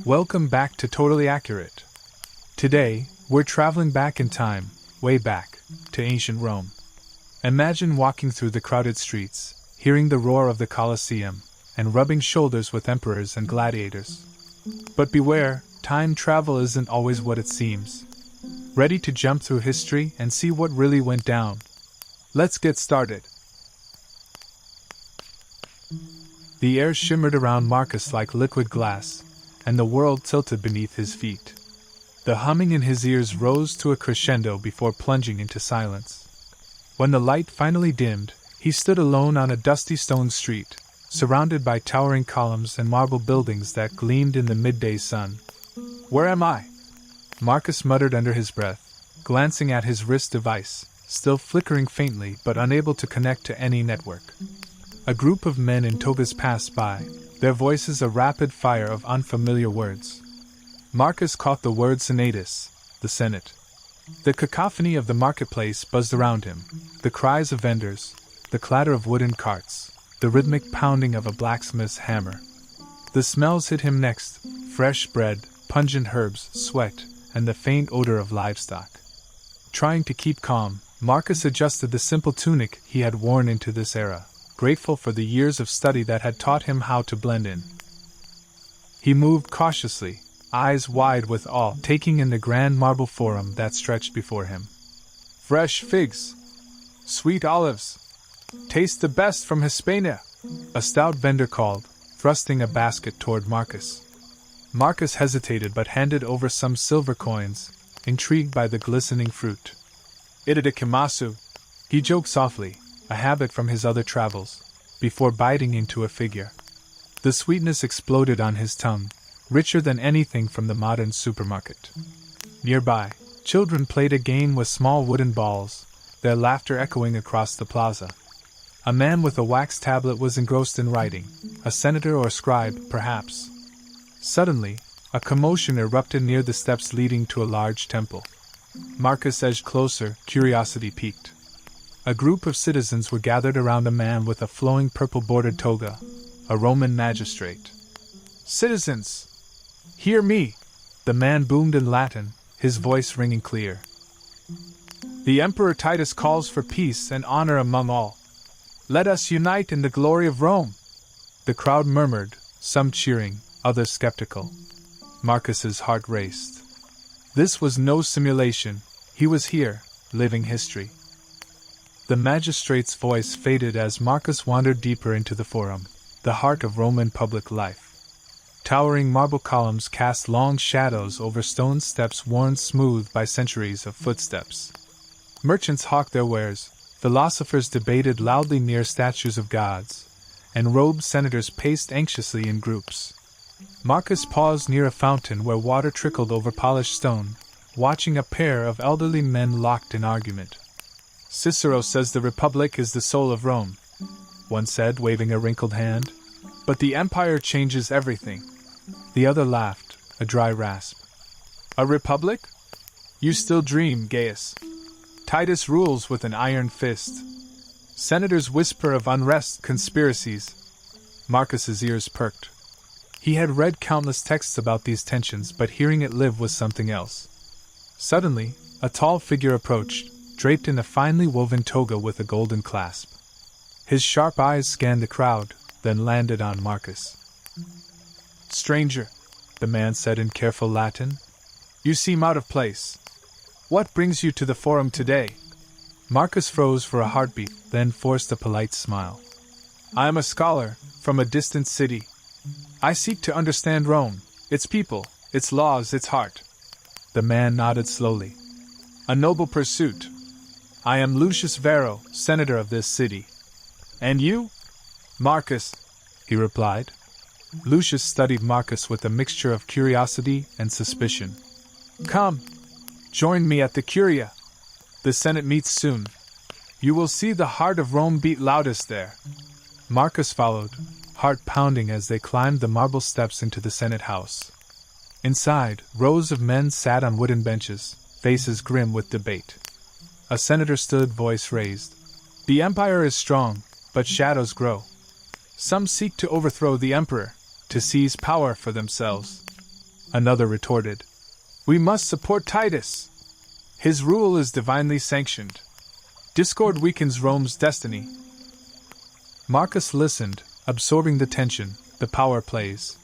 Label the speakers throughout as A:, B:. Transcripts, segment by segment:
A: Welcome back to Totally Accurate. Today, we're traveling back in time, way back, to ancient Rome. Imagine walking through the crowded streets, hearing the roar of the Colosseum, and rubbing shoulders with emperors and gladiators. But beware, time travel isn't always what it seems. Ready to jump through history and see what really went down? Let's get started. The air shimmered around Marcus like liquid glass, and the world tilted beneath his feet. The humming in his ears rose to a crescendo before plunging into silence. When the light finally dimmed, he stood alone on a dusty stone street, surrounded by towering columns and marble buildings that gleamed in the midday sun. "Where am I?" Marcus muttered under his breath, glancing at his wrist device, still flickering faintly but unable to connect to any network. A group of men in togas passed by, their voices a rapid fire of unfamiliar words. Marcus caught the word senatus, the Senate. The cacophony of the marketplace buzzed around him, the cries of vendors, the clatter of wooden carts, the rhythmic pounding of a blacksmith's hammer. The smells hit him next: fresh bread, pungent herbs, sweat, and the faint odor of livestock. Trying to keep calm, Marcus adjusted the simple tunic he had worn into this era, grateful for the years of study that had taught him how to blend in. He moved cautiously, eyes wide with awe, taking in the grand marble forum that stretched before him. "Fresh figs! Sweet olives! Taste the best from Hispania!" a stout vendor called, thrusting a basket toward Marcus. Marcus hesitated but handed over some silver coins, intrigued by the glistening fruit. "Itadekimasu," he joked softly, a habit from his other travels, before biting into a figure. The sweetness exploded on his tongue, richer than anything from the modern supermarket. Nearby, children played a game with small wooden balls, their laughter echoing across the plaza. A man with a wax tablet was engrossed in writing, a senator or scribe, perhaps. Suddenly, a commotion erupted near the steps leading to a large temple. Marcus edged closer, curiosity piqued. A group of citizens were gathered around a man with a flowing purple-bordered toga, a Roman magistrate. "Citizens, hear me!" the man boomed in Latin, his voice ringing clear. "The Emperor Titus calls for peace and honor among all. Let us unite in the glory of Rome!" The crowd murmured, some cheering, others skeptical. Marcus's heart raced. This was no simulation, he was here, living history. The magistrate's voice faded as Marcus wandered deeper into the forum, the heart of Roman public life. Towering marble columns cast long shadows over stone steps worn smooth by centuries of footsteps. Merchants hawked their wares, philosophers debated loudly near statues of gods, and robed senators paced anxiously in groups. Marcus paused near a fountain where water trickled over polished stone, watching a pair of elderly men locked in argument. "Cicero says the Republic is the soul of Rome," one said, waving a wrinkled hand. "But the empire changes everything." The other laughed, a dry rasp. "A republic? You still dream, Gaius. Titus rules with an iron fist. Senators whisper of unrest, conspiracies." Marcus's ears perked. He had read countless texts about these tensions, but hearing it live was something else. Suddenly, a tall figure approached, draped in a finely woven toga with a golden clasp. His sharp eyes scanned the crowd, then landed on Marcus. "Stranger," the man said in careful Latin, "you seem out of place. What brings you to the forum today?" Marcus froze for a heartbeat, then forced a polite smile. "I am a scholar, from a distant city. I seek to understand Rome, its people, its laws, its heart." The man nodded slowly. "A noble pursuit. I am Lucius Varro, senator of this city." "And you?" "Marcus," he replied. Lucius studied Marcus with a mixture of curiosity and suspicion. "Come, join me at the Curia. The Senate meets soon. You will see the heart of Rome beat loudest there." Marcus followed, heart pounding as they climbed the marble steps into the Senate house. Inside, rows of men sat on wooden benches, faces grim with debate. A senator stood, voice raised. "The empire is strong, but shadows grow. Some seek to overthrow the emperor, to seize power for themselves. Another retorted. We must support Titus. His rule is divinely sanctioned. Discord weakens Rome's destiny. Marcus listened, absorbing the tension, the power plays.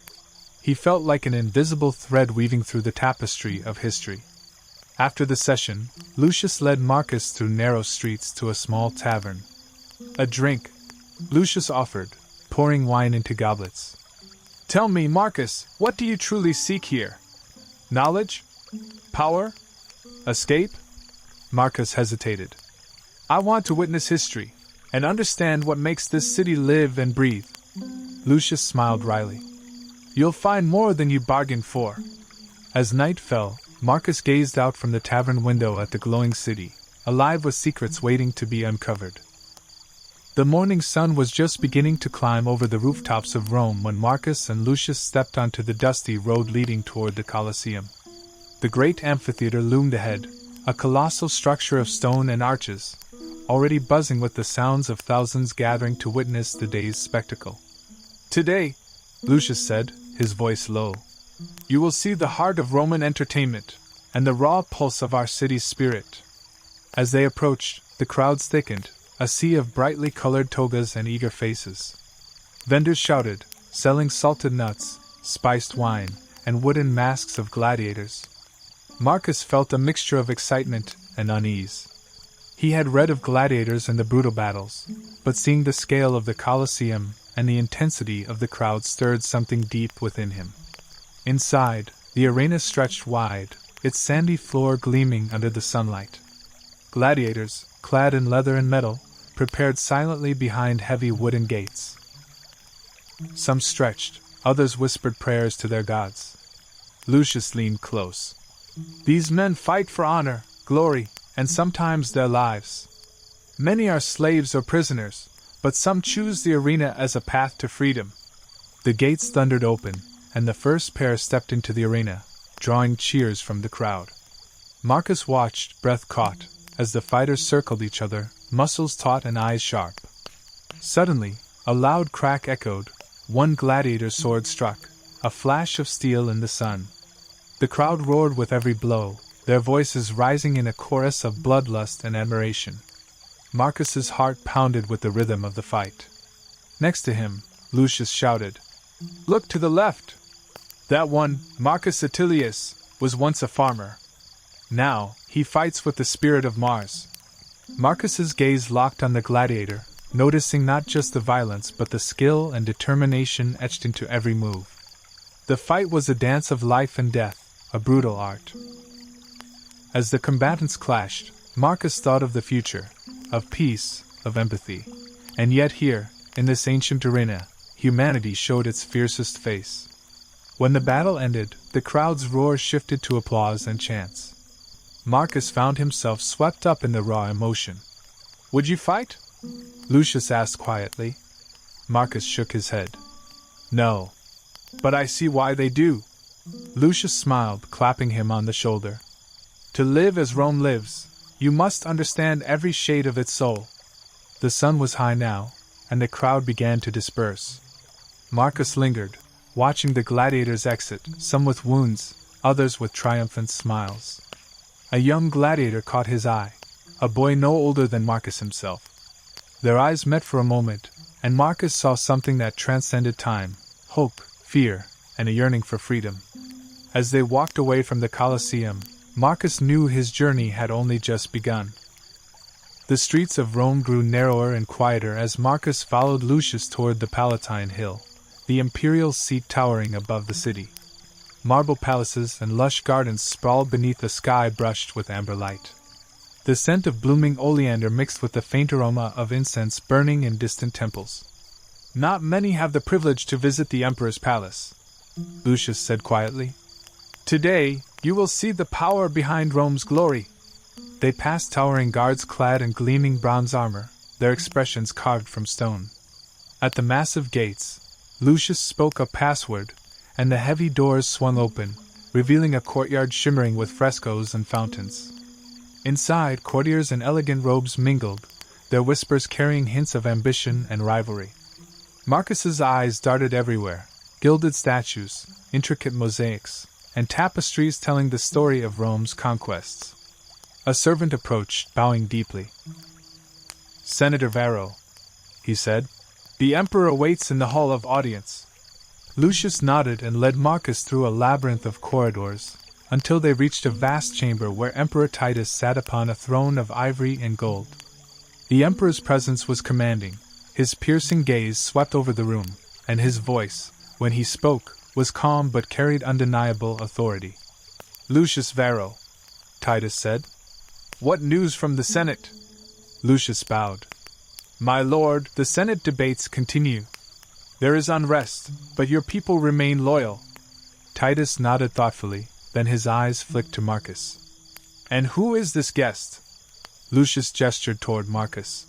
A: He felt like an invisible thread weaving through the tapestry of history. After the session, Lucius led Marcus through narrow streets to a small tavern. A drink, Lucius offered, pouring wine into goblets. Tell me, Marcus, what do you truly seek here? Knowledge? Power? Escape? Marcus hesitated. I want to witness history, and understand what makes this city live and breathe. Lucius smiled wryly. You'll find more than you bargained for. As night fell, Marcus gazed out from the tavern window at the glowing city, alive with secrets waiting to be uncovered. The morning sun was just beginning to climb over the rooftops of Rome when Marcus and Lucius stepped onto the dusty road leading toward the Colosseum. The great amphitheater loomed ahead, a colossal structure of stone and arches, already buzzing with the sounds of thousands gathering to witness the day's spectacle. Today, Lucius said, his voice low, you will see the heart of Roman entertainment, and the raw pulse of our city's spirit. As they approached, the crowds thickened, a sea of brightly colored togas and eager faces. Vendors shouted, selling salted nuts, spiced wine, and wooden masks of gladiators. Marcus felt a mixture of excitement and unease. He had read of gladiators and the brutal battles, but seeing the scale of the Colosseum and the intensity of the crowd stirred something deep within him. Inside, the arena stretched wide, its sandy floor gleaming under the sunlight. Gladiators, clad in leather and metal, prepared silently behind heavy wooden gates. Some stretched, others whispered prayers to their gods. Lucius leaned close. These men fight for honor, glory, and sometimes their lives. Many are slaves or prisoners, but some choose the arena as a path to freedom. The gates thundered open, and the first pair stepped into the arena, drawing cheers from the crowd. Marcus watched, breath caught, as the fighters circled each other, muscles taut and eyes sharp. Suddenly, a loud crack echoed, one gladiator's sword struck, a flash of steel in the sun. The crowd roared with every blow, their voices rising in a chorus of bloodlust and admiration. Marcus's heart pounded with the rhythm of the fight. Next to him, Lucius shouted, Look to the left! That one, Marcus Attilius, was once a farmer. Now, he fights with the spirit of Mars. Marcus's gaze locked on the gladiator, noticing not just the violence but the skill and determination etched into every move. The fight was a dance of life and death, a brutal art. As the combatants clashed, Marcus thought of the future, of peace, of empathy. And yet here, in this ancient arena, humanity showed its fiercest face. When the battle ended, the crowd's roar shifted to applause and chants. Marcus found himself swept up in the raw emotion. Would you fight? Lucius asked quietly. Marcus shook his head. No. But I see why they do. Lucius smiled, clapping him on the shoulder. To live as Rome lives, you must understand every shade of its soul. The sun was high now, and the crowd began to disperse. Marcus lingered, watching the gladiators exit, some with wounds, others with triumphant smiles. A young gladiator caught his eye, a boy no older than Marcus himself. Their eyes met for a moment, and Marcus saw something that transcended time, hope, fear, and a yearning for freedom. As they walked away from the Colosseum, Marcus knew his journey had only just begun. The streets of Rome grew narrower and quieter as Marcus followed Lucius toward the Palatine Hill, the imperial seat towering above the city. Marble palaces and lush gardens sprawled beneath a sky brushed with amber light. The scent of blooming oleander mixed with the faint aroma of incense burning in distant temples. Not many have the privilege to visit the emperor's palace, Lucius said quietly. Today, you will see the power behind Rome's glory. They passed towering guards clad in gleaming bronze armor, their expressions carved from stone. At the massive gates, Lucius spoke a password, and the heavy doors swung open, revealing a courtyard shimmering with frescoes and fountains. Inside, courtiers in elegant robes mingled, their whispers carrying hints of ambition and rivalry. Marcus's eyes darted everywhere, gilded statues, intricate mosaics, and tapestries telling the story of Rome's conquests. A servant approached, bowing deeply. "Senator Varro," he said, "the Emperor awaits in the Hall of Audience." Lucius nodded and led Marcus through a labyrinth of corridors, until they reached a vast chamber where Emperor Titus sat upon a throne of ivory and gold. The Emperor's presence was commanding, his piercing gaze swept over the room, and his voice, when he spoke, was calm but carried undeniable authority. "Lucius Varro," Titus said. "What news from the Senate?" Lucius bowed. "My lord, the Senate debates continue. There is unrest, but your people remain loyal." Titus nodded thoughtfully, then his eyes flicked to Marcus. "And who is this guest?" Lucius gestured toward Marcus.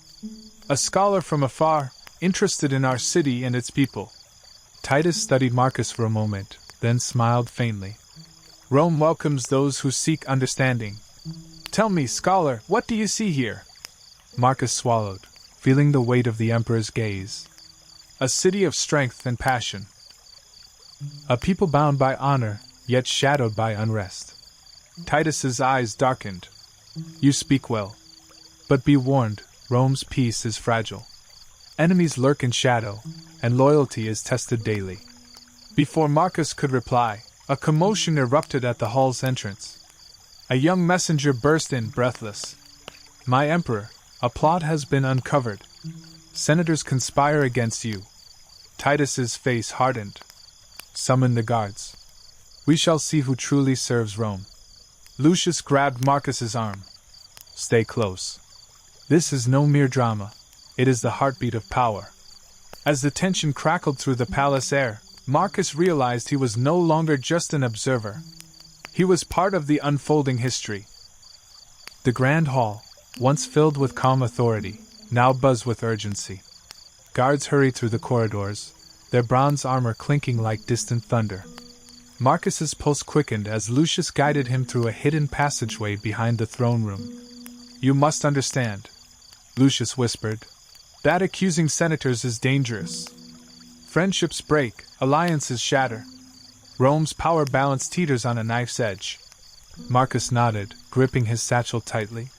A: "A scholar from afar, interested in our city and its people." Titus studied Marcus for a moment, then smiled faintly. "Rome welcomes those who seek understanding. Tell me, scholar, what do you see here?" Marcus swallowed, feeling the weight of the Emperor's gaze. "A city of strength and passion. A people bound by honor, yet shadowed by unrest." Titus's eyes darkened. "You speak well. But be warned, Rome's peace is fragile. Enemies lurk in shadow, and loyalty is tested daily." Before Marcus could reply, a commotion erupted at the hall's entrance. A young messenger burst in, breathless. "My Emperor, a plot has been uncovered. Senators conspire against you." Titus's face hardened. "Summon the guards. We shall see who truly serves Rome." Lucius grabbed Marcus's arm. "Stay close. This is no mere drama. It is the heartbeat of power." As the tension crackled through the palace air, Marcus realized he was no longer just an observer. He was part of the unfolding history. The grand hall, once filled with calm authority, now buzzed with urgency. Guards hurried through the corridors, their bronze armor clinking like distant thunder. Marcus's pulse quickened as Lucius guided him through a hidden passageway behind the throne room. "You must understand," Lucius whispered. "That accusing senators is dangerous. Friendships break, alliances shatter. Rome's power balance teeters on a knife's edge." Marcus nodded, gripping his satchel tightly.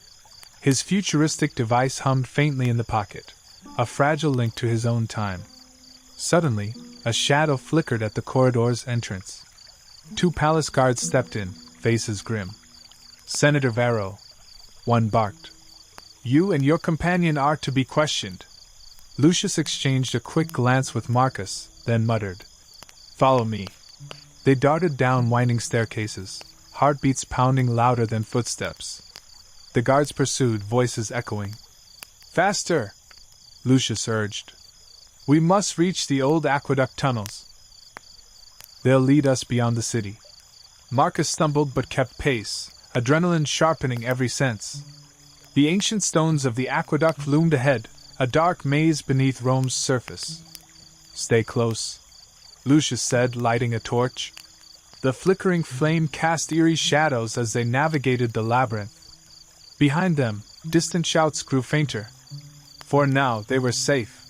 A: His futuristic device hummed faintly in the pocket, a fragile link to his own time. Suddenly, a shadow flickered at the corridor's entrance. Two palace guards stepped in, faces grim. "Senator Varro," one barked. "You and your companion are to be questioned." Lucius exchanged a quick glance with Marcus, then muttered, "Follow me." They darted down winding staircases, heartbeats pounding louder than footsteps. The guards pursued, voices echoing. "Faster!" Lucius urged. "We must reach the old aqueduct tunnels. They'll lead us beyond the city." Marcus stumbled but kept pace, adrenaline sharpening every sense. The ancient stones of the aqueduct loomed ahead, a dark maze beneath Rome's surface. "Stay close," Lucius said, lighting a torch. The flickering flame cast eerie shadows as they navigated the labyrinth. Behind them, distant shouts grew fainter. For now, they were safe.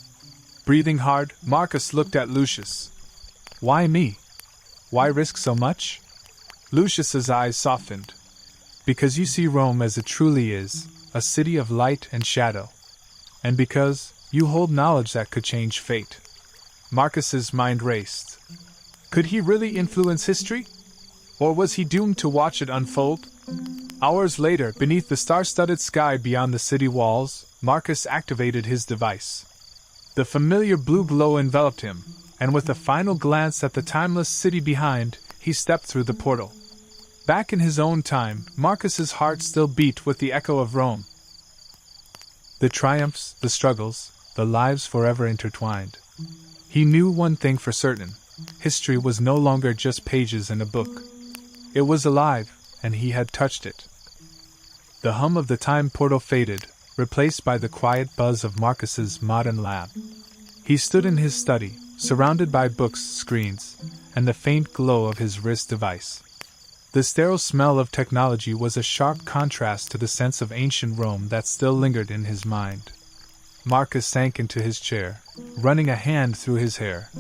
A: Breathing hard, Marcus looked at Lucius. "Why me? Why risk so much?" Lucius's eyes softened. "Because you see Rome as it truly is, a city of light and shadow. And because you hold knowledge that could change fate." Marcus's mind raced. Could he really influence history? Or was he doomed to watch it unfold? Hours later, beneath the star-studded sky beyond the city walls, Marcus activated his device. The familiar blue glow enveloped him, and with a final glance at the timeless city behind, he stepped through the portal. Back in his own time, Marcus's heart still beat with the echo of Rome. The triumphs, the struggles, the lives forever intertwined. He knew one thing for certain: history was no longer just pages in a book. It was alive, and he had touched it. The hum of the time portal faded, replaced by the quiet buzz of Marcus's modern lab. He stood in his study, surrounded by books, screens, and the faint glow of his wrist device. The sterile smell of technology was a sharp contrast to the sense of ancient Rome that still lingered in his mind. Marcus sank into his chair, running a hand through his hair.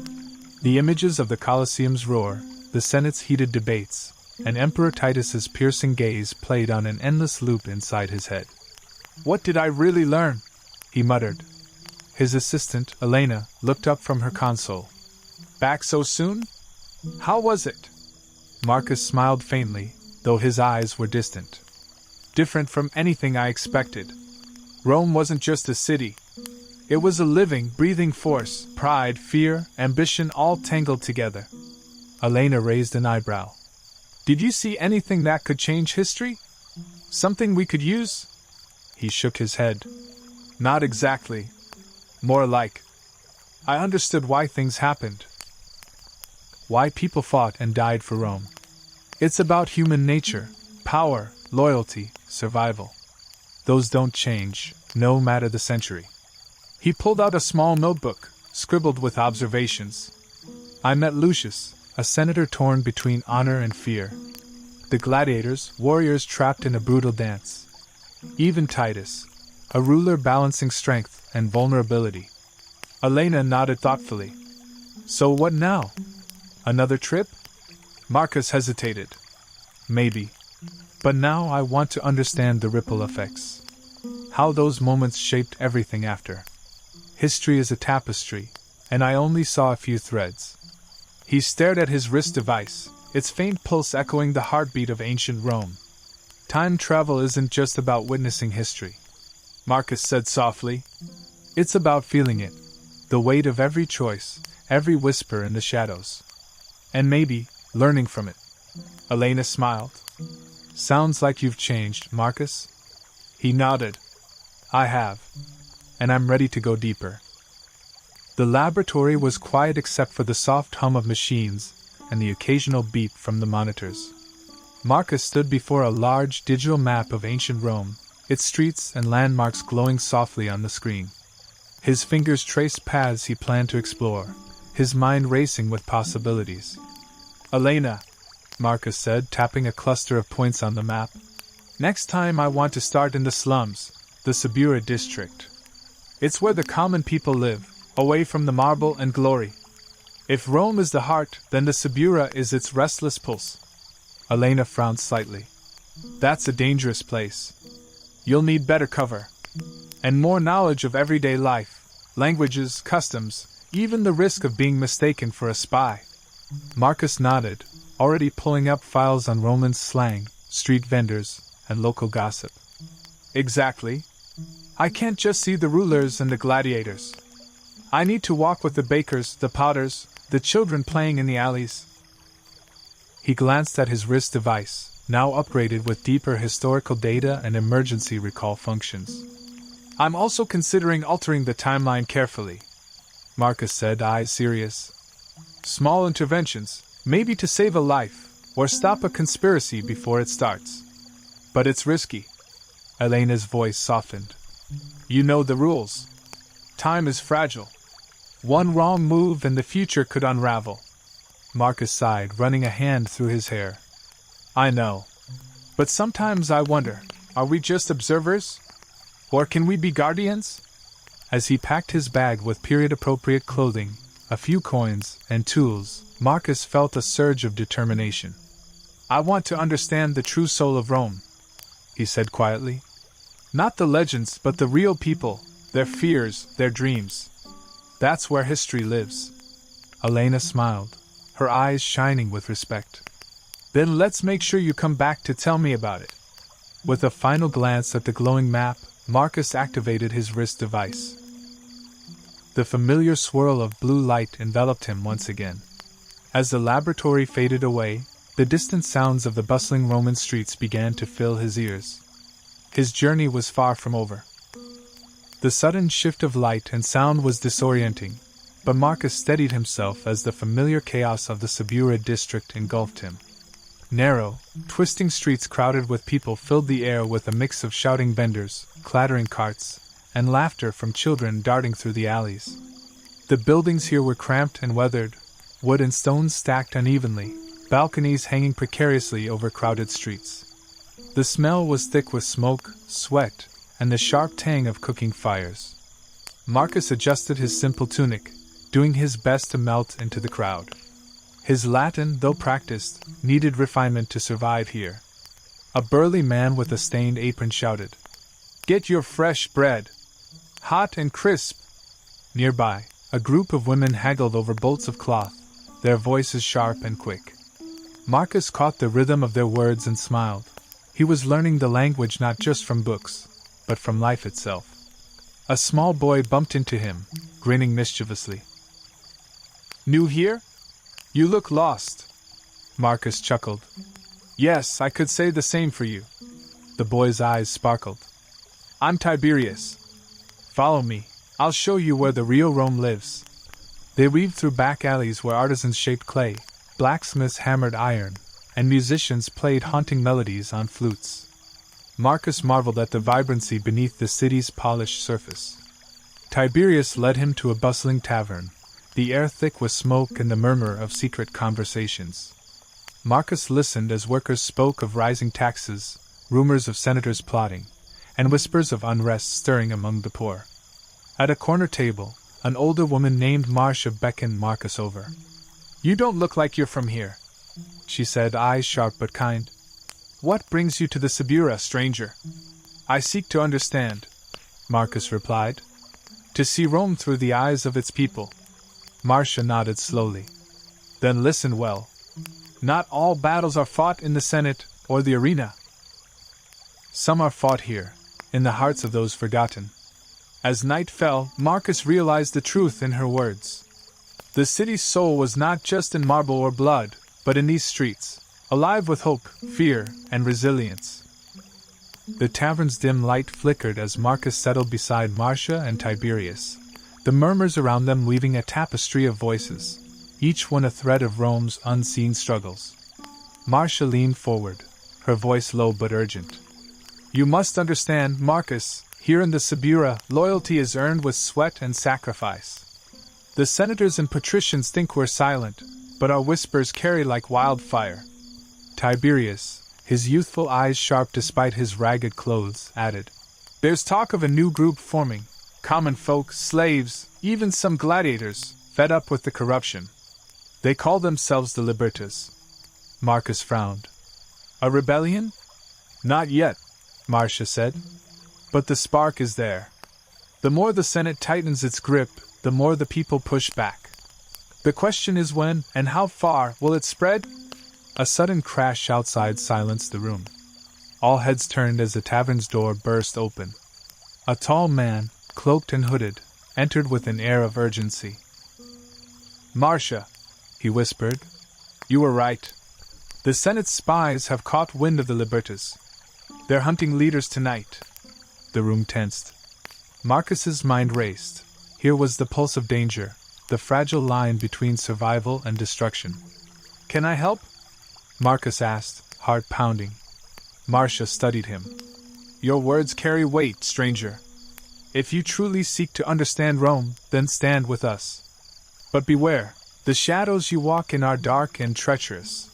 A: The images of the Colosseum's roar, the Senate's heated debates, and Emperor Titus's piercing gaze played on an endless loop inside his head. "What did I really learn?" he muttered. His assistant, Elena, looked up from her console. "Back so soon? How was it?" Marcus smiled faintly, though his eyes were distant. "Different from anything I expected. Rome wasn't just a city. It was a living, breathing force, pride, fear, ambition all tangled together." Elena raised an eyebrow. "Did you see anything that could change history? Something we could use?" He shook his head. "Not exactly. More like, I understood why things happened. Why people fought and died for Rome. It's about human nature, power, loyalty, survival. Those don't change, no matter the century." He pulled out a small notebook, scribbled with observations. "I met Lucius, a senator torn between honor and fear. The gladiators, warriors trapped in a brutal dance. Even Titus, a ruler balancing strength and vulnerability." Elena nodded thoughtfully. "So what now? Another trip?" Marcus hesitated. "Maybe. But now I want to understand the ripple effects. How those moments shaped everything after. History is a tapestry, and I only saw a few threads." He stared at his wrist device, its faint pulse echoing the heartbeat of ancient Rome. "Time travel isn't just about witnessing history," Marcus said softly. "It's about feeling it, the weight of every choice, every whisper in the shadows. And maybe, learning from it." Elena smiled. "Sounds like you've changed, Marcus." He nodded. "I have. And I'm ready to go deeper." The laboratory was quiet except for the soft hum of machines and the occasional beep from the monitors. Marcus stood before a large digital map of ancient Rome, its streets and landmarks glowing softly on the screen. His fingers traced paths he planned to explore, his mind racing with possibilities. "Elena," Marcus said, tapping a cluster of points on the map, "next time I want to start in the slums, the Subura district. It's where the common people live, away from the marble and glory. If Rome is the heart, then the Subura is its restless pulse." Elena frowned slightly. "That's a dangerous place. You'll need better cover. And more knowledge of everyday life, languages, customs, even the risk of being mistaken for a spy." Marcus nodded, already pulling up files on Roman slang, street vendors, and local gossip. "Exactly. I can't just see the rulers and the gladiators. I need to walk with the bakers, the potters, the children playing in the alleys." He glanced at his wrist device, now upgraded with deeper historical data and emergency recall functions. "I'm also considering altering the timeline carefully," Marcus said, eyes serious. "Small interventions, maybe to save a life, or stop a conspiracy before it starts. But it's risky." Elena's voice softened. "You know the rules. Time is fragile. One wrong move and the future could unravel." Marcus sighed, running a hand through his hair. "I know. But sometimes I wonder, are we just observers? Or can we be guardians?" As he packed his bag with period-appropriate clothing, a few coins, and tools, Marcus felt a surge of determination. "I want to understand the true soul of Rome," he said quietly. "Not the legends, but the real people, their fears, their dreams. That's where history lives." Elena smiled, her eyes shining with respect. "Then let's make sure you come back to tell me about it." With a final glance at the glowing map, Marcus activated his wrist device. The familiar swirl of blue light enveloped him once again. As the laboratory faded away, the distant sounds of the bustling Roman streets began to fill his ears. His journey was far from over. The sudden shift of light and sound was disorienting, but Marcus steadied himself as the familiar chaos of the Subura district engulfed him. Narrow, twisting streets crowded with people filled the air with a mix of shouting vendors, clattering carts, and laughter from children darting through the alleys. The buildings here were cramped and weathered, wood and stone stacked unevenly, balconies hanging precariously over crowded streets. The smell was thick with smoke, sweat, and the sharp tang of cooking fires. Marcus adjusted his simple tunic, doing his best to melt into the crowd. His Latin, though practiced, needed refinement to survive here. A burly man with a stained apron shouted, "Get your fresh bread! Hot and crisp!" Nearby, a group of women haggled over bolts of cloth, their voices sharp and quick. Marcus caught the rhythm of their words and smiled. He was learning the language not just from books, but from life itself. A small boy bumped into him, grinning mischievously. "New here? You look lost." Marcus chuckled. "Yes, I could say the same for you." The boy's eyes sparkled. "I'm Tiberius. Follow me, I'll show you where the real Rome lives." They weaved through back alleys where artisans shaped clay, blacksmiths hammered iron, and musicians played haunting melodies on flutes. Marcus marveled at the vibrancy beneath the city's polished surface. Tiberius led him to a bustling tavern, the air thick with smoke and the murmur of secret conversations. Marcus listened as workers spoke of rising taxes, rumors of senators plotting, and whispers of unrest stirring among the poor. At a corner table, an older woman named Marcia beckoned Marcus over. "You don't look like you're from here," she said, eyes sharp but kind. "What brings you to the Subura, stranger?" "I seek to understand," Marcus replied. "To see Rome through the eyes of its people." Marcia nodded slowly. "Then listen well. Not all battles are fought in the Senate or the arena. Some are fought here, in the hearts of those forgotten." As night fell, Marcus realized the truth in her words. The city's soul was not just in marble or blood, but in these streets, alive with hope, fear, and resilience. The tavern's dim light flickered as Marcus settled beside Marcia and Tiberius, the murmurs around them weaving a tapestry of voices, each one a thread of Rome's unseen struggles. Marcia leaned forward, her voice low but urgent. "You must understand, Marcus, here in the Subura, loyalty is earned with sweat and sacrifice. The senators and patricians think we're silent, but our whispers carry like wildfire." Tiberius, his youthful eyes sharp despite his ragged clothes, added, "There's talk of a new group forming, common folk, slaves, even some gladiators, fed up with the corruption. They call themselves the Libertas." Marcus frowned. "A rebellion?" "Not yet," Marcia said. "But the spark is there. The more the Senate tightens its grip, the more the people push back. The question is when and how far will it spread?" A sudden crash outside silenced the room. All heads turned as the tavern's door burst open. A tall man, cloaked and hooded, entered with an air of urgency. "Marcia," he whispered, "you were right. The Senate's spies have caught wind of the Libertas. They're hunting leaders tonight." The room tensed. Marcus's mind raced. Here was the pulse of danger, the fragile line between survival and destruction. "Can I help?" Marcus asked, heart pounding. Marcia studied him. "Your words carry weight, stranger. If you truly seek to understand Rome, then stand with us. But beware, the shadows you walk in are dark and treacherous."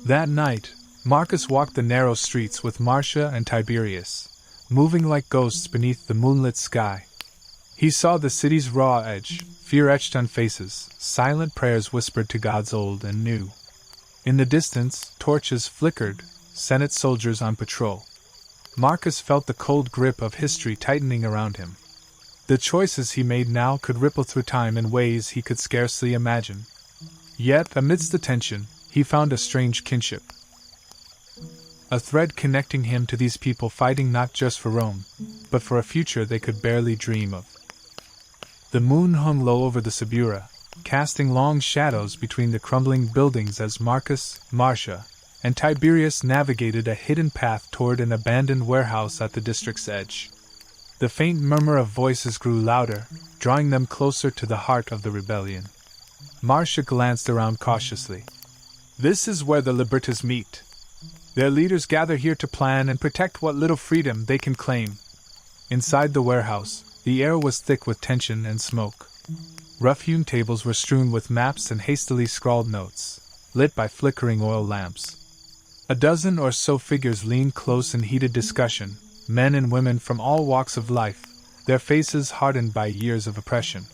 A: That night, Marcus walked the narrow streets with Marcia and Tiberius, moving like ghosts beneath the moonlit sky. He saw the city's raw edge, fear etched on faces, silent prayers whispered to gods old and new. In the distance, torches flickered, Senate soldiers on patrol. Marcus felt the cold grip of history tightening around him. The choices he made now could ripple through time in ways he could scarcely imagine. Yet, amidst the tension, he found a strange kinship. A thread connecting him to these people fighting not just for Rome, but for a future they could barely dream of. The moon hung low over the Subura, casting long shadows between the crumbling buildings as Marcus, Marcia, and Tiberius navigated a hidden path toward an abandoned warehouse at the district's edge. The faint murmur of voices grew louder, drawing them closer to the heart of the rebellion. Marcia glanced around cautiously. "This is where the Libertas meet. Their leaders gather here to plan and protect what little freedom they can claim." Inside the warehouse, the air was thick with tension and smoke. Rough-hewn tables were strewn with maps and hastily scrawled notes, lit by flickering oil lamps. A dozen or so figures leaned close in heated discussion, men and women from all walks of life, their faces hardened by years of oppression.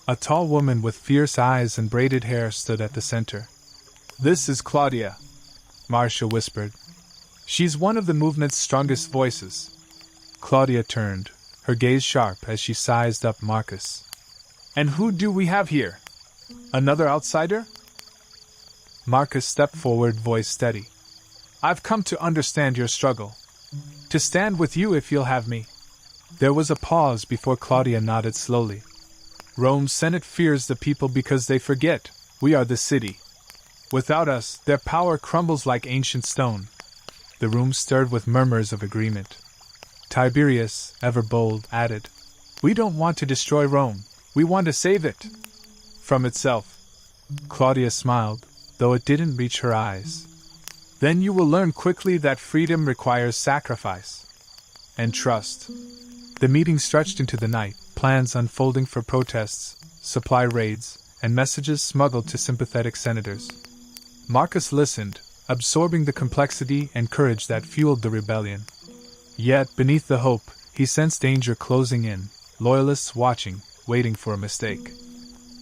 A: A tall woman with fierce eyes and braided hair stood at the center, This is Claudia, Marcia whispered. She's one of the movement's strongest voices. Claudia turned, her gaze sharp as she sized up Marcus. And who do we have here? Another outsider? Marcus stepped forward, voice steady. I've come to understand your struggle. To stand with you if you'll have me. There was a pause before Claudia nodded slowly. Rome's Senate fears the people because they forget we are the city. Without us, their power crumbles like ancient stone. The room stirred with murmurs of agreement. Tiberius, ever bold, added, We don't want to destroy Rome, we want to save it from itself. Claudia smiled, though it didn't reach her eyes. Then you will learn quickly that freedom requires sacrifice and trust. The meeting stretched into the night, plans unfolding for protests, supply raids, and messages smuggled to sympathetic senators. Marcus listened, absorbing the complexity and courage that fueled the rebellion. Yet, beneath the hope, he sensed danger closing in, loyalists watching, waiting for a mistake.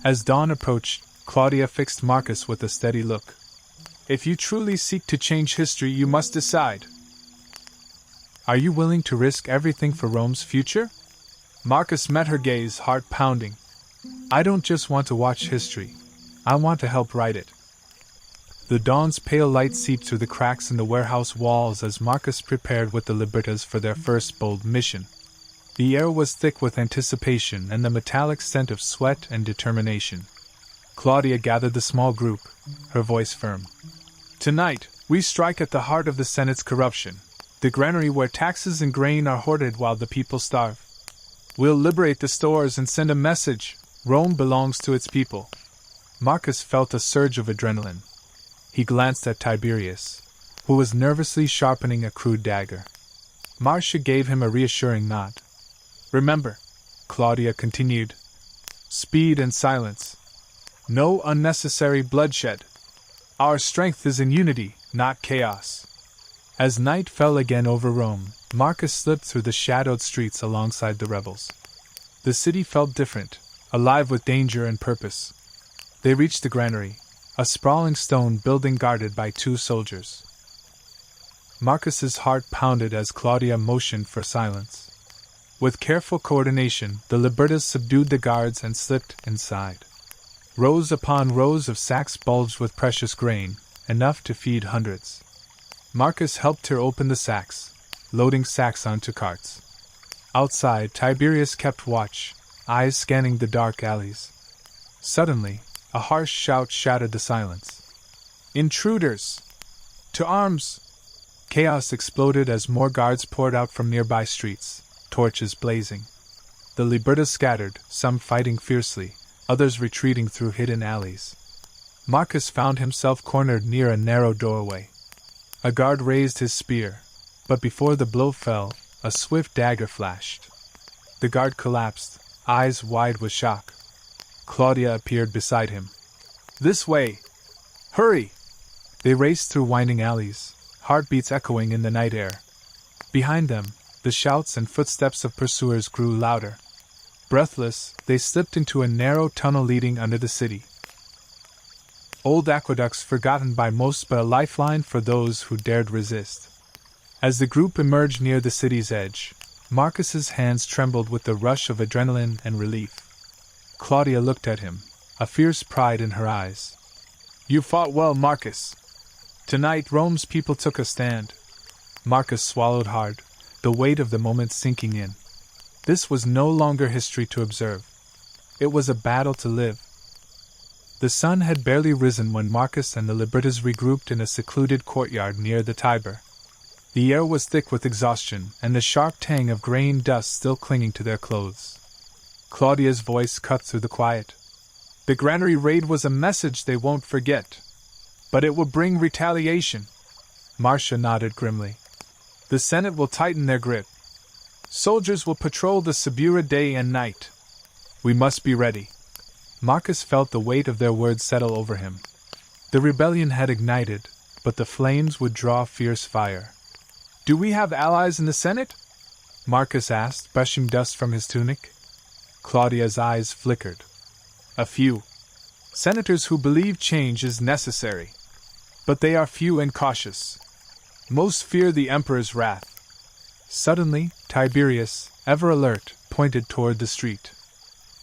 A: As dawn approached, Claudia fixed Marcus with a steady look. If you truly seek to change history, you must decide. Are you willing to risk everything for Rome's future? Marcus met her gaze, heart pounding. I don't just want to watch history. I want to help write it. The dawn's pale light seeped through the cracks in the warehouse walls as Marcus prepared with the Libertas for their first bold mission. The air was thick with anticipation and the metallic scent of sweat and determination. Claudia gathered the small group, her voice firm. Tonight, we strike at the heart of the Senate's corruption, the granary where taxes and grain are hoarded while the people starve. We'll liberate the stores and send a message: Rome belongs to its people. Marcus felt a surge of adrenaline. He glanced at Tiberius, who was nervously sharpening a crude dagger. Marcia gave him a reassuring nod. Remember, Claudia continued, speed and silence. No unnecessary bloodshed. Our strength is in unity, not chaos. As night fell again over Rome, Marcus slipped through the shadowed streets alongside the rebels. The city felt different, alive with danger and purpose. They reached the granary, a sprawling stone building guarded by 2 soldiers. Marcus's heart pounded as Claudia motioned for silence. With careful coordination, the Libertas subdued the guards and slipped inside. Rows upon rows of sacks bulged with precious grain, enough to feed hundreds. Marcus helped her open the sacks, loading sacks onto carts. Outside, Tiberius kept watch, eyes scanning the dark alleys. Suddenly, a harsh shout shattered the silence. Intruders! To arms! Chaos exploded as more guards poured out from nearby streets, torches blazing. The Libertas scattered, some fighting fiercely, others retreating through hidden alleys. Marcus found himself cornered near a narrow doorway. A guard raised his spear, but before the blow fell, a swift dagger flashed. The guard collapsed, eyes wide with shock. Claudia appeared beside him. This way! Hurry! They raced through winding alleys, heartbeats echoing in the night air. Behind them, the shouts and footsteps of pursuers grew louder. Breathless, they slipped into a narrow tunnel leading under the city. Old aqueducts forgotten by most, but a lifeline for those who dared resist. As the group emerged near the city's edge, Marcus's hands trembled with the rush of adrenaline and relief. Claudia looked at him, a fierce pride in her eyes. You fought well, Marcus. Tonight Rome's people took a stand. Marcus swallowed hard, the weight of the moment sinking in. This was no longer history to observe. It was a battle to live. The sun had barely risen when Marcus and the Libertas regrouped in a secluded courtyard near the Tiber. The air was thick with exhaustion, and the sharp tang of grain dust still clinging to their clothes. Claudia's voice cut through the quiet. The granary raid was a message they won't forget. But it will bring retaliation. Marcia nodded grimly. The Senate will tighten their grip. Soldiers will patrol the Subura day and night. We must be ready. Marcus felt the weight of their words settle over him. The rebellion had ignited, but the flames would draw fierce fire. Do we have allies in the Senate? Marcus asked, brushing dust from his tunic. Claudia's eyes flickered. A few. Senators who believe change is necessary. but they are few and cautious. Most fear the emperor's wrath. Suddenly, Tiberius, ever alert, pointed toward the street.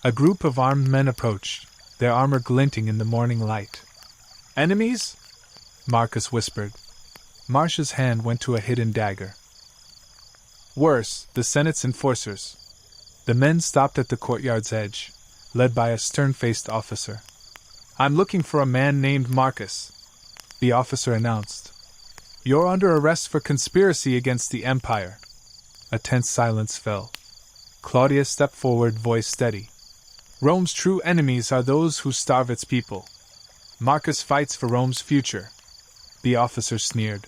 A: A group of armed men approached, their armor glinting in the morning light. Enemies? Marcus whispered. Marcia's hand went to a hidden dagger. Worse, the Senate's enforcers. The men stopped at the courtyard's edge, led by a stern-faced officer. I'm looking for a man named Marcus, the officer announced. You're under arrest for conspiracy against the Empire. A tense silence fell. Claudia stepped forward, voice steady. Rome's true enemies are those who starve its people. Marcus fights for Rome's future. The officer sneered.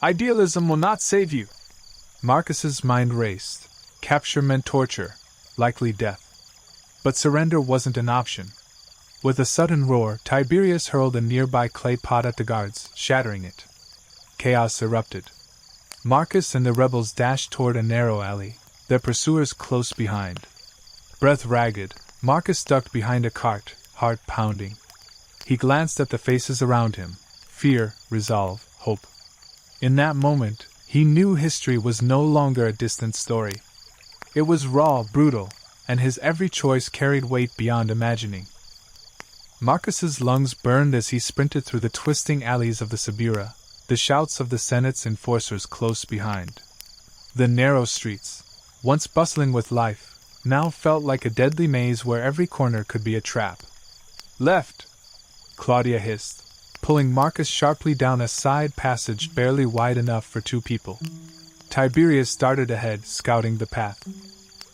A: Idealism will not save you. Marcus's mind raced. Capture meant torture, likely death. But surrender wasn't an option. With a sudden roar, Tiberius hurled a nearby clay pot at the guards, shattering it. Chaos erupted. Marcus and the rebels dashed toward a narrow alley, their pursuers close behind. Breath ragged, Marcus ducked behind a cart, heart pounding. He glanced at the faces around him. Fear, resolve, hope. In that moment, he knew history was no longer a distant story. It was raw, brutal, and his every choice carried weight beyond imagining. Marcus's lungs burned as he sprinted through the twisting alleys of the Subura, the shouts of the Senate's enforcers close behind. The narrow streets, once bustling with life, now felt like a deadly maze where every corner could be a trap. Left! Claudia hissed, pulling Marcus sharply down a side passage barely wide enough for two people. Tiberius darted ahead, scouting the path.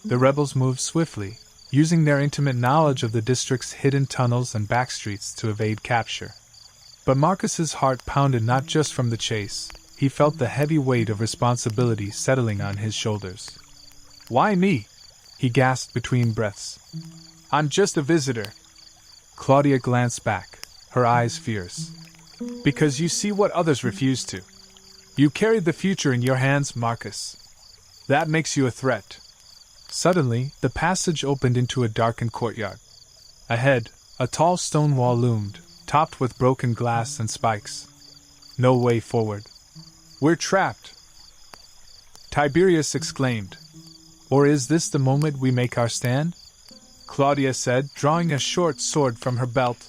A: The rebels moved swiftly, using their intimate knowledge of the district's hidden tunnels and backstreets to evade capture. But Marcus's heart pounded not just from the chase. He felt the heavy weight of responsibility settling on his shoulders. Why me? He gasped between breaths. I'm just a visitor. Claudia glanced back, her eyes fierce. Because you see what others refuse to. You carried the future in your hands, Marcus. That makes you a threat. Suddenly, the passage opened into a darkened courtyard. Ahead, a tall stone wall loomed, topped with broken glass and spikes. No way forward. We're trapped! Tiberius exclaimed. Or is this the moment we make our stand? Claudia said, drawing a short sword from her belt.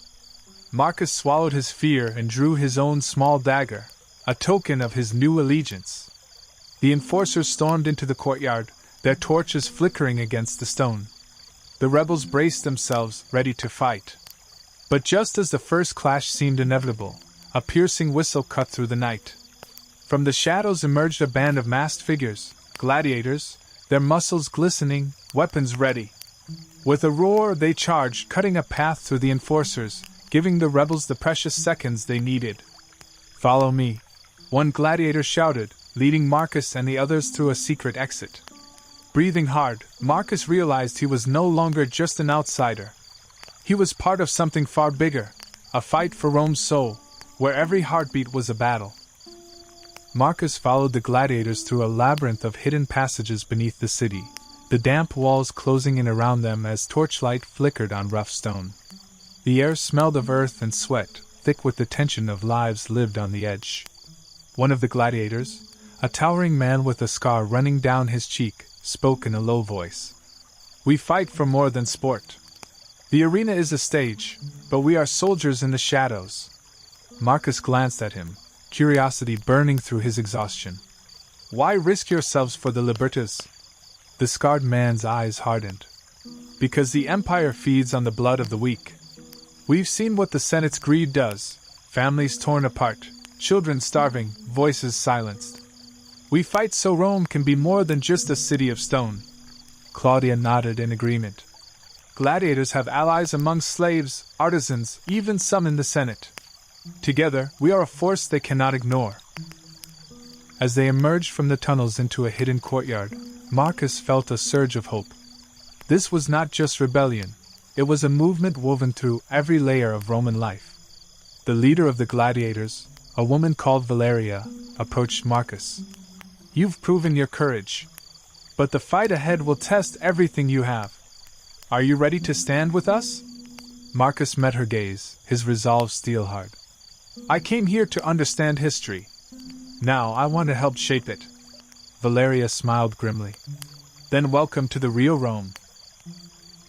A: Marcus swallowed his fear and drew his own small dagger, a token of his new allegiance. The enforcers stormed into the courtyard, their torches flickering against the stone. The rebels braced themselves, ready to fight. But just as the first clash seemed inevitable, a piercing whistle cut through the night. From the shadows emerged a band of masked figures, gladiators, their muscles glistening, weapons ready. With a roar, they charged, cutting a path through the enforcers, giving the rebels the precious seconds they needed. Follow me, one gladiator shouted, leading Marcus and the others through a secret exit. Breathing hard, Marcus realized he was no longer just an outsider. He was part of something far bigger, a fight for Rome's soul, where every heartbeat was a battle. Marcus followed the gladiators through a labyrinth of hidden passages beneath the city, the damp walls closing in around them as torchlight flickered on rough stone. The air smelled of earth and sweat, thick with the tension of lives lived on the edge. One of the gladiators, a towering man with a scar running down his cheek, spoke in a low voice. We fight for more than sport. The arena is a stage, but we are soldiers in the shadows. Marcus glanced at him, curiosity burning through his exhaustion. Why risk yourselves for the libertas? The scarred man's eyes hardened. Because the Empire feeds on the blood of the weak. We've seen what the Senate's greed does. Families torn apart, children starving, voices silenced. We fight so Rome can be more than just a city of stone. Claudia nodded in agreement. Gladiators have allies among slaves, artisans, even some in the Senate. Together, we are a force they cannot ignore. As they emerged from the tunnels into a hidden courtyard, Marcus felt a surge of hope. This was not just rebellion. It was a movement woven through every layer of Roman life. The leader of the gladiators, a woman called Valeria, approached Marcus. You've proven your courage. But the fight ahead will test everything you have. Are you ready to stand with us? Marcus met her gaze, his resolve steel-hard. I came here to understand history. Now I want to help shape it. Valeria smiled grimly. Then welcome to the real Rome.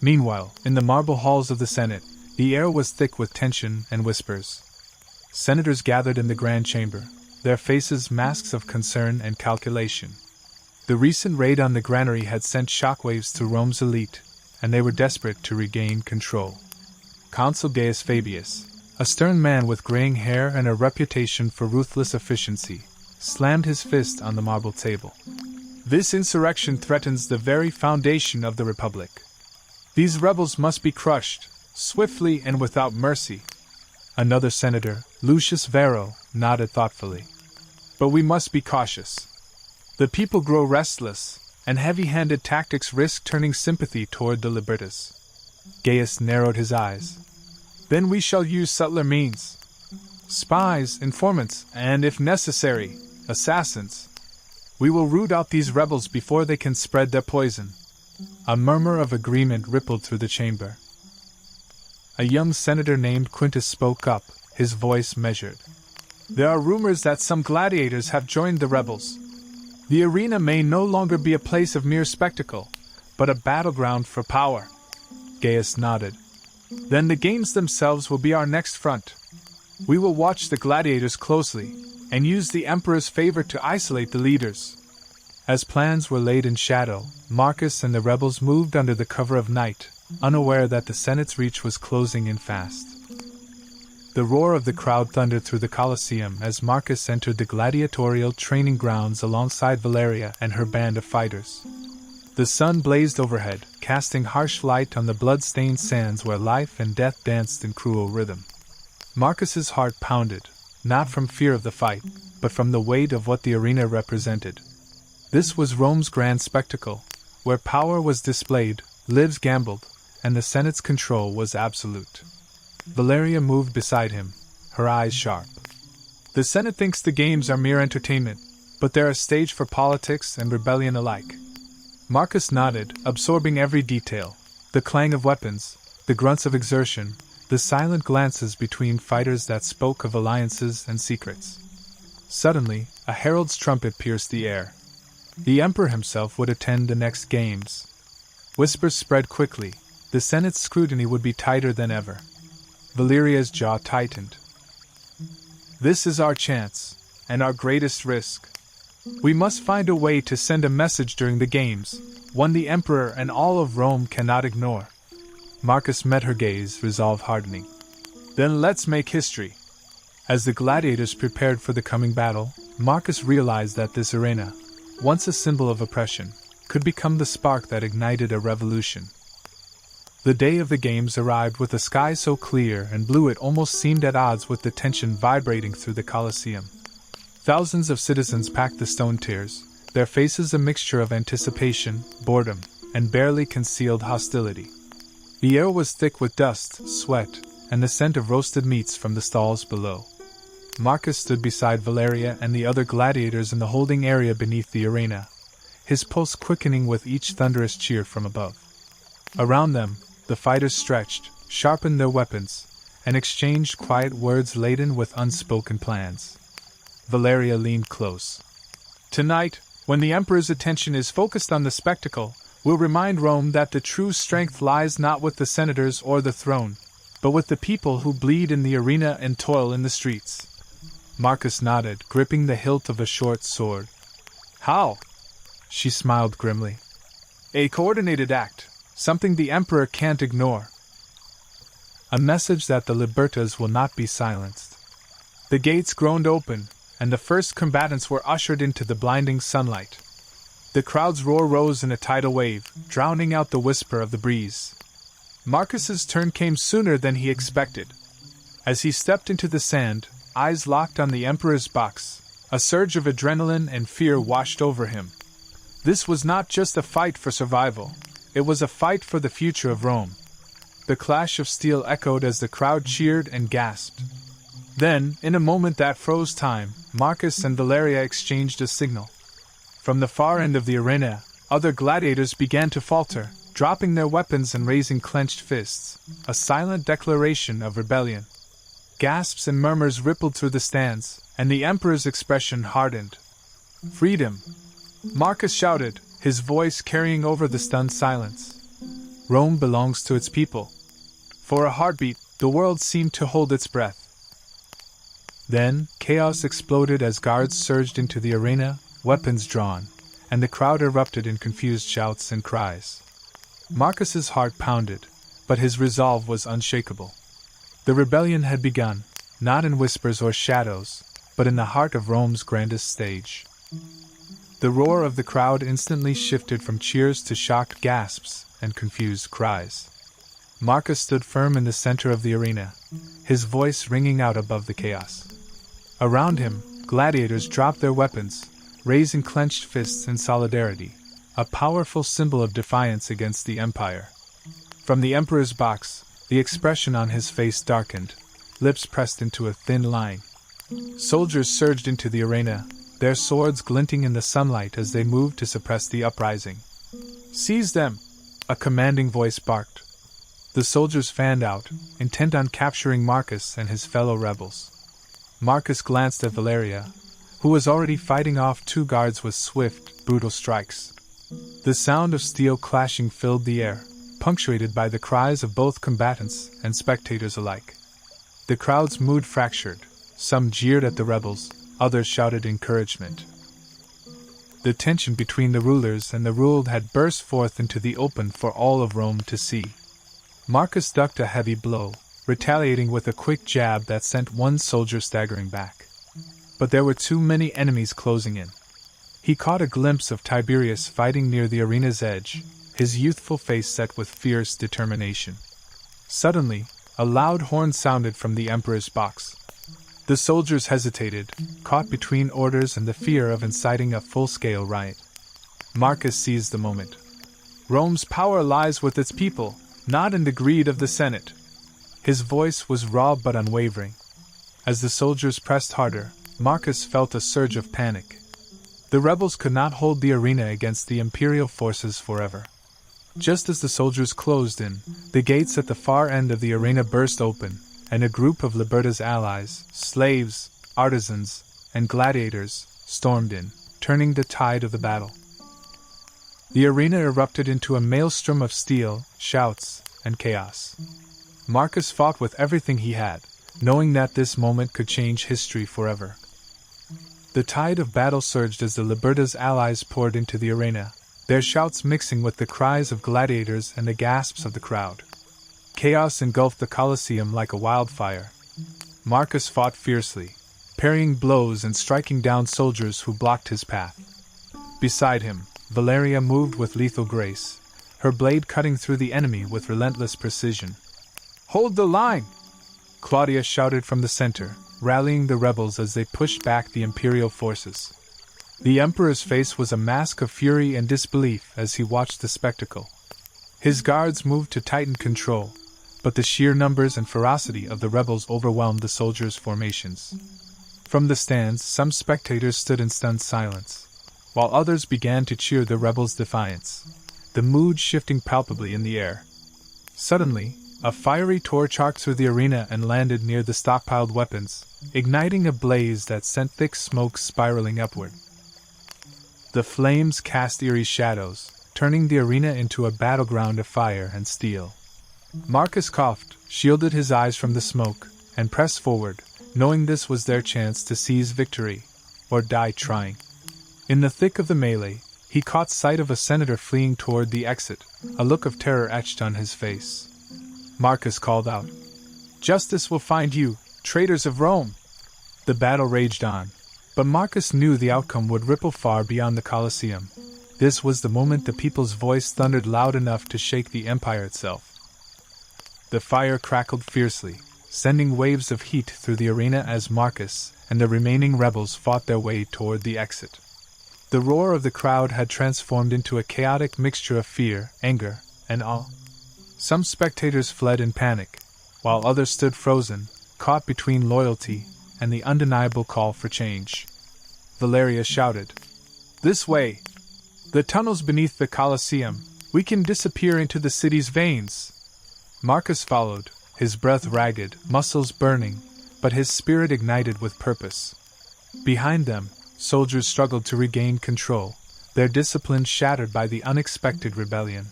A: Meanwhile, in the marble halls of the Senate, the air was thick with tension and whispers. Senators gathered in the grand chamber, their faces masks of concern and calculation. The recent raid on the granary had sent shockwaves through Rome's elite, and they were desperate to regain control. Consul Gaius Fabius, a stern man with graying hair and a reputation for ruthless efficiency, slammed his fist on the marble table. This insurrection threatens the very foundation of the Republic. These rebels must be crushed, swiftly and without mercy. Another senator, Lucius Varro, nodded thoughtfully. But we must be cautious. The people grow restless, and heavy-handed tactics risk turning sympathy toward the Libertas. Gaius narrowed his eyes. Then we shall use subtler means. Spies, informants, and, if necessary, assassins. We will root out these rebels before they can spread their poison. A murmur of agreement rippled through the chamber. A young senator named Quintus spoke up, his voice measured. There are rumors that some gladiators have joined the rebels. The arena may no longer be a place of mere spectacle, but a battleground for power. Gaius nodded. Then the games themselves will be our next front. We will watch the gladiators closely, and use the emperor's favor to isolate the leaders. As plans were laid in shadow, Marcus and the rebels moved under the cover of night, unaware that the Senate's reach was closing in fast. The roar of the crowd thundered through the Colosseum as Marcus entered the gladiatorial training grounds alongside Valeria and her band of fighters. The sun blazed overhead, casting harsh light on the blood-stained sands where life and death danced in cruel rhythm. Marcus's heart pounded, not from fear of the fight, but from the weight of what the arena represented. This was Rome's grand spectacle, where power was displayed, lives gambled, and the Senate's control was absolute. Valeria moved beside him, her eyes sharp. The Senate thinks the games are mere entertainment, but they're a stage for politics and rebellion alike. Marcus nodded, absorbing every detail: the clang of weapons, the grunts of exertion, the silent glances between fighters that spoke of alliances and secrets. Suddenly, a herald's trumpet pierced the air. The emperor himself would attend the next games. Whispers spread quickly. The Senate's scrutiny would be tighter than ever. Valeria's jaw tightened. This is our chance, and our greatest risk. We must find a way to send a message during the games, one the emperor and all of Rome cannot ignore. Marcus met her gaze, resolve hardening. Then let's make history. As the gladiators prepared for the coming battle, Marcus realized that this arena, once a symbol of oppression, could become the spark that ignited a revolution. The day of the games arrived with a sky so clear and blue it almost seemed at odds with the tension vibrating through the Colosseum. Thousands of citizens packed the stone tiers, their faces a mixture of anticipation, boredom, and barely concealed hostility. The air was thick with dust, sweat, and the scent of roasted meats from the stalls below. Marcus stood beside Valeria and the other gladiators in the holding area beneath the arena, his pulse quickening with each thunderous cheer from above. Around them, the fighters stretched, sharpened their weapons, and exchanged quiet words laden with unspoken plans. Valeria leaned close. Tonight, when the Emperor's attention is focused on the spectacle, we'll remind Rome that the true strength lies not with the senators or the throne, but with the people who bleed in the arena and toil in the streets. Marcus nodded, gripping the hilt of a short sword. How? She smiled grimly. A coordinated act, something the Emperor can't ignore. A message that the Libertas will not be silenced. The gates groaned open, and the first combatants were ushered into the blinding sunlight. The crowd's roar rose in a tidal wave, drowning out the whisper of the breeze. Marcus's turn came sooner than he expected. As he stepped into the sand, eyes locked on the Emperor's box, a surge of adrenaline and fear washed over him. This was not just a fight for survival, it was a fight for the future of Rome. The clash of steel echoed as the crowd cheered and gasped. Then, in a moment that froze time, Marcus and Valeria exchanged a signal. From the far end of the arena, other gladiators began to falter, dropping their weapons and raising clenched fists, a silent declaration of rebellion. Gasps and murmurs rippled through the stands, and the Emperor's expression hardened. "Freedom!" Marcus shouted, his voice carrying over the stunned silence. "Rome belongs to its people." For a heartbeat, the world seemed to hold its breath. Then, chaos exploded as guards surged into the arena, weapons drawn, and the crowd erupted in confused shouts and cries. Marcus's heart pounded, but his resolve was unshakable. The rebellion had begun, not in whispers or shadows, but in the heart of Rome's grandest stage. The roar of the crowd instantly shifted from cheers to shocked gasps and confused cries. Marcus stood firm in the center of the arena, his voice ringing out above the chaos. Around him, gladiators dropped their weapons, raising clenched fists in solidarity, a powerful symbol of defiance against the Empire. From the Emperor's box, the expression on his face darkened, lips pressed into a thin line. Soldiers surged into the arena, their swords glinting in the sunlight as they moved to suppress the uprising. "Seize them!" a commanding voice barked. The soldiers fanned out, intent on capturing Marcus and his fellow rebels. Marcus glanced at Valeria, who was already fighting off two guards with swift, brutal strikes. The sound of steel clashing filled the air, punctuated by the cries of both combatants and spectators alike. The crowd's mood fractured. Some jeered at the rebels, others shouted encouragement. The tension between the rulers and the ruled had burst forth into the open for all of Rome to see. Marcus ducked a heavy blow, retaliating with a quick jab that sent one soldier staggering back. But there were too many enemies closing in. He caught a glimpse of Tiberius fighting near the arena's edge, his youthful face set with fierce determination. Suddenly, a loud horn sounded from the Emperor's box. The soldiers hesitated, caught between orders and the fear of inciting a full-scale riot. Marcus seized the moment. "Rome's power lies with its people, not in the greed of the Senate." His voice was raw but unwavering. As the soldiers pressed harder, Marcus felt a surge of panic. The rebels could not hold the arena against the imperial forces forever. Just as the soldiers closed in, the gates at the far end of the arena burst open, and a group of Liberta's allies, slaves, artisans, and gladiators, stormed in, turning the tide of the battle. The arena erupted into a maelstrom of steel, shouts, and chaos. Marcus fought with everything he had, knowing that this moment could change history forever. The tide of battle surged as the Liberta's allies poured into the arena, their shouts mixing with the cries of gladiators and the gasps of the crowd. Chaos engulfed the Colosseum like a wildfire. Marcus fought fiercely, parrying blows and striking down soldiers who blocked his path. Beside him, Valeria moved with lethal grace, her blade cutting through the enemy with relentless precision. "Hold the line!" Claudia shouted from the center, rallying the rebels as they pushed back the imperial forces. The Emperor's face was a mask of fury and disbelief as he watched the spectacle. His guards moved to tighten control, but the sheer numbers and ferocity of the rebels overwhelmed the soldiers' formations. From the stands, some spectators stood in stunned silence, while others began to cheer the rebels' defiance, the mood shifting palpably in the air. Suddenly, a fiery torch arced through the arena and landed near the stockpiled weapons, igniting a blaze that sent thick smoke spiraling upward. The flames cast eerie shadows, turning the arena into a battleground of fire and steel. Marcus coughed, shielded his eyes from the smoke, and pressed forward, knowing this was their chance to seize victory, or die trying. In the thick of the melee, he caught sight of a senator fleeing toward the exit, a look of terror etched on his face. Marcus called out, "Justice will find you, traitors of Rome!" The battle raged on, but Marcus knew the outcome would ripple far beyond the Colosseum. This was the moment the people's voice thundered loud enough to shake the empire itself. The fire crackled fiercely, sending waves of heat through the arena as Marcus and the remaining rebels fought their way toward the exit. The roar of the crowd had transformed into a chaotic mixture of fear, anger, and awe. Some spectators fled in panic, while others stood frozen, caught between loyalty and the undeniable call for change. Valeria shouted, "This way! The tunnels beneath the Colosseum, we can disappear into the city's veins!" Marcus followed, his breath ragged, muscles burning, but his spirit ignited with purpose. Behind them, soldiers struggled to regain control, their discipline shattered by the unexpected rebellion.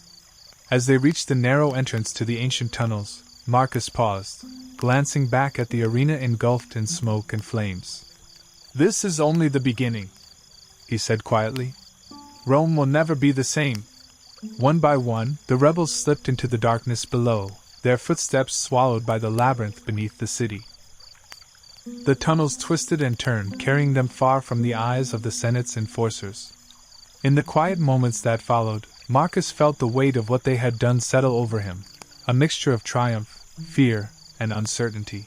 A: As they reached the narrow entrance to the ancient tunnels, Marcus paused, glancing back at the arena engulfed in smoke and flames. "This is only the beginning," he said quietly. "Rome will never be the same." One by one, the rebels slipped into the darkness below, their footsteps swallowed by the labyrinth beneath the city. The tunnels twisted and turned, carrying them far from the eyes of the Senate's enforcers. In the quiet moments that followed, Marcus felt the weight of what they had done settle over him, a mixture of triumph, fear, and uncertainty.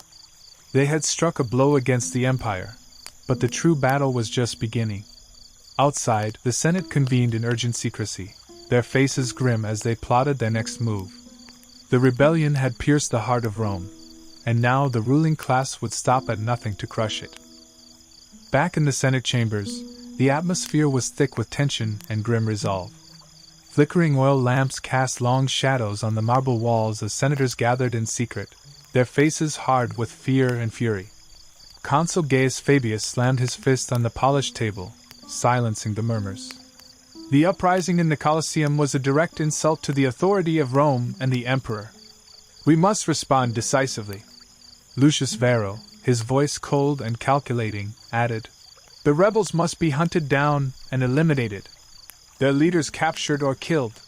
A: They had struck a blow against the Empire, but the true battle was just beginning. Outside, the Senate convened in urgent secrecy, their faces grim as they plotted their next move. The rebellion had pierced the heart of Rome, and now the ruling class would stop at nothing to crush it. Back in the Senate chambers, the atmosphere was thick with tension and grim resolve. Flickering oil lamps cast long shadows on the marble walls as senators gathered in secret, their faces hard with fear and fury. Consul Gaius Fabius slammed his fist on the polished table, silencing the murmurs. The uprising in the Colosseum was a direct insult to the authority of Rome and the Emperor. "We must respond decisively." Lucius Varro, his voice cold and calculating, added, "The rebels must be hunted down and eliminated, their leaders captured or killed.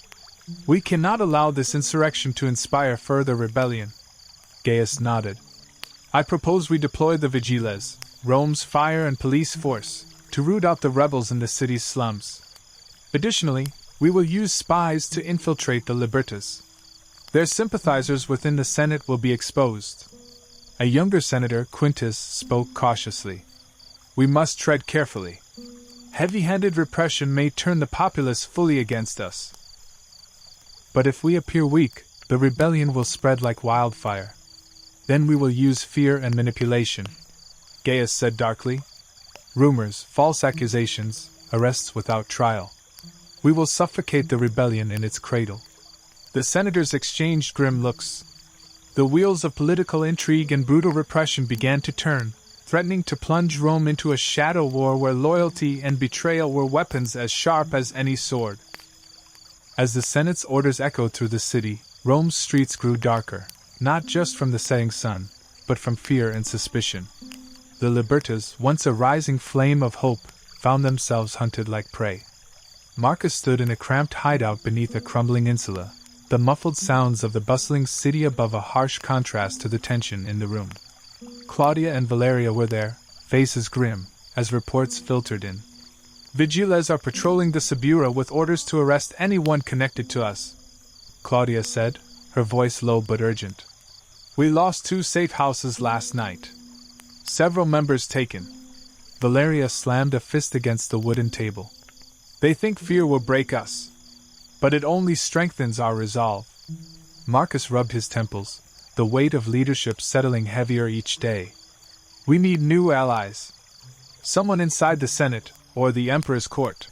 A: We cannot allow this insurrection to inspire further rebellion." Gaius nodded. "I propose we deploy the vigiles, Rome's fire and police force, to root out the rebels in the city's slums. Additionally, we will use spies to infiltrate the libertas. Their sympathizers within the Senate will be exposed." A younger senator, Quintus, spoke cautiously. "We must tread carefully. Heavy-handed repression may turn the populace fully against us. But if we appear weak, the rebellion will spread like wildfire. Then we will use fear and manipulation," Gaius said darkly. "Rumors, false accusations, arrests without trial. We will suffocate the rebellion in its cradle." The senators exchanged grim looks. The wheels of political intrigue and brutal repression began to turn, threatening to plunge Rome into a shadow war where loyalty and betrayal were weapons as sharp as any sword. As the Senate's orders echoed through the city, Rome's streets grew darker, not just from the setting sun, but from fear and suspicion. The libertas, once a rising flame of hope, found themselves hunted like prey. Marcus stood in a cramped hideout beneath a crumbling insula, the muffled sounds of the bustling city above a harsh contrast to the tension in the room. Claudia and Valeria were there, faces grim, as reports filtered in. "Vigiles are patrolling the Subura with orders to arrest anyone connected to us," Claudia said, her voice low but urgent. "We lost 2 safe houses last night. Several members taken." Valeria slammed a fist against the wooden table. "They think fear will break us. But it only strengthens our resolve." Marcus rubbed his temples, the weight of leadership settling heavier each day. "We need new allies. Someone inside the Senate, or the Emperor's court.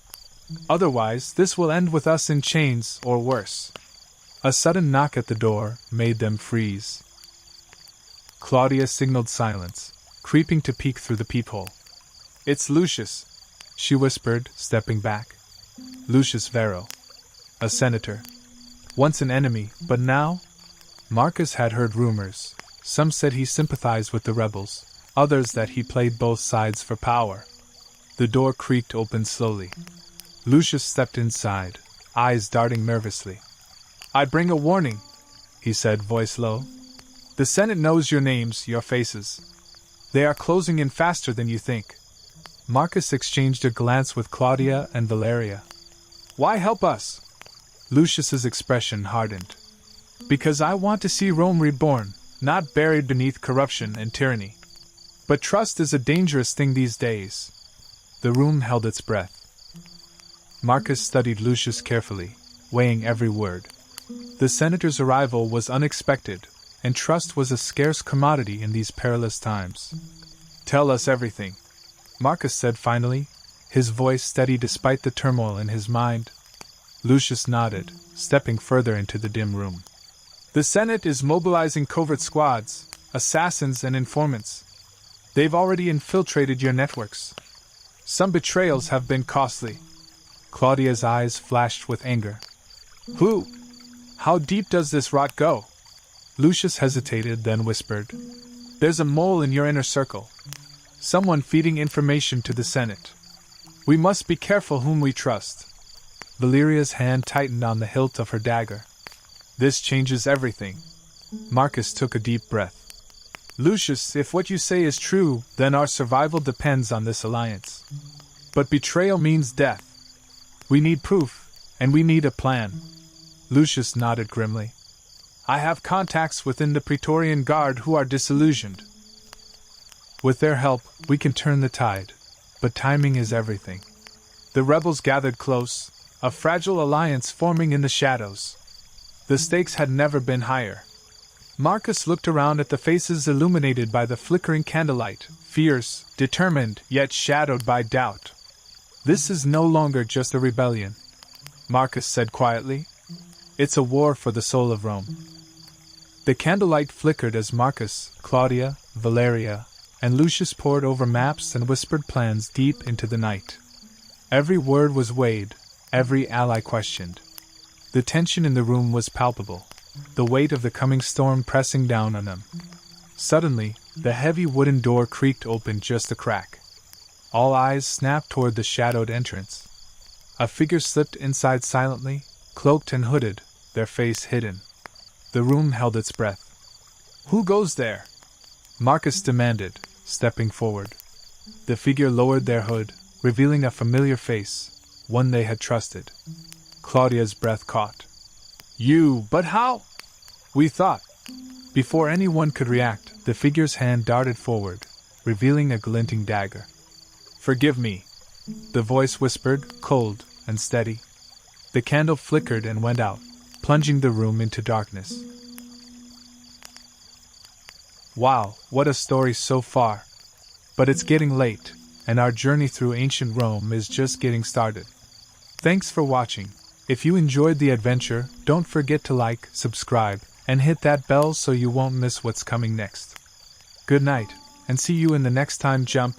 A: Otherwise, this will end with us in chains, or worse." A sudden knock at the door made them freeze. Claudia signaled silence, creeping to peek through the peephole. "It's Lucius," she whispered, stepping back. Lucius Varro. A senator. Once an enemy, but now? Marcus had heard rumors. Some said he sympathized with the rebels, others that he played both sides for power. The door creaked open slowly. Lucius stepped inside, eyes darting nervously. "I bring a warning," he said, voice low. "The Senate knows your names, your faces. They are closing in faster than you think." Marcus exchanged a glance with Claudia and Valeria. "Why help us?" Lucius's expression hardened. "Because I want to see Rome reborn, not buried beneath corruption and tyranny. But trust is a dangerous thing these days." The room held its breath. Marcus studied Lucius carefully, weighing every word. The senator's arrival was unexpected, and trust was a scarce commodity in these perilous times. "Tell us everything," Marcus said finally, his voice steady despite the turmoil in his mind. Lucius nodded, stepping further into the dim room. "The Senate is mobilizing covert squads, assassins and informants. They've already infiltrated your networks. Some betrayals have been costly. Claudia's eyes flashed with anger. Who? How deep does this rot go? Lucius hesitated, then whispered. There's a mole in your inner circle. Someone feeding information to the Senate. We must be careful whom we trust. Valeria's hand tightened on the hilt of her dagger. This changes everything. Marcus took a deep breath. Lucius, if what you say is true, then our survival depends on this alliance. But betrayal means death. We need proof, and we need a plan. Lucius nodded grimly. I have contacts within the Praetorian Guard who are disillusioned. With their help, we can turn the tide, but timing is everything. The rebels gathered close, a fragile alliance forming in the shadows. The stakes had never been higher. Marcus looked around at the faces illuminated by the flickering candlelight, fierce, determined, yet shadowed by doubt. This is no longer just a rebellion, Marcus said quietly. It's a war for the soul of Rome. The candlelight flickered as Marcus, Claudia, Valeria, and Lucius pored over maps and whispered plans deep into the night. Every word was weighed, every ally questioned. The tension in the room was palpable, the weight of the coming storm pressing down on them. Suddenly, the heavy wooden door creaked open just a crack. All eyes snapped toward the shadowed entrance. A figure slipped inside silently, cloaked and hooded, their face hidden. The room held its breath. Who goes there? Marcus demanded, stepping forward. The figure lowered their hood, revealing a familiar face, one they had trusted. Claudia's breath caught. You, but how? We thought. Before anyone could react, the figure's hand darted forward, revealing a glinting dagger. Forgive me, the voice whispered, cold and steady. The candle flickered and went out, plunging the room into darkness. Wow, what a story so far! But it's getting late, and our journey through ancient Rome is just getting started. Thanks for watching. If you enjoyed the adventure, don't forget to like, subscribe, and hit that bell so you won't miss what's coming next. Good night, and see you in the next time jump.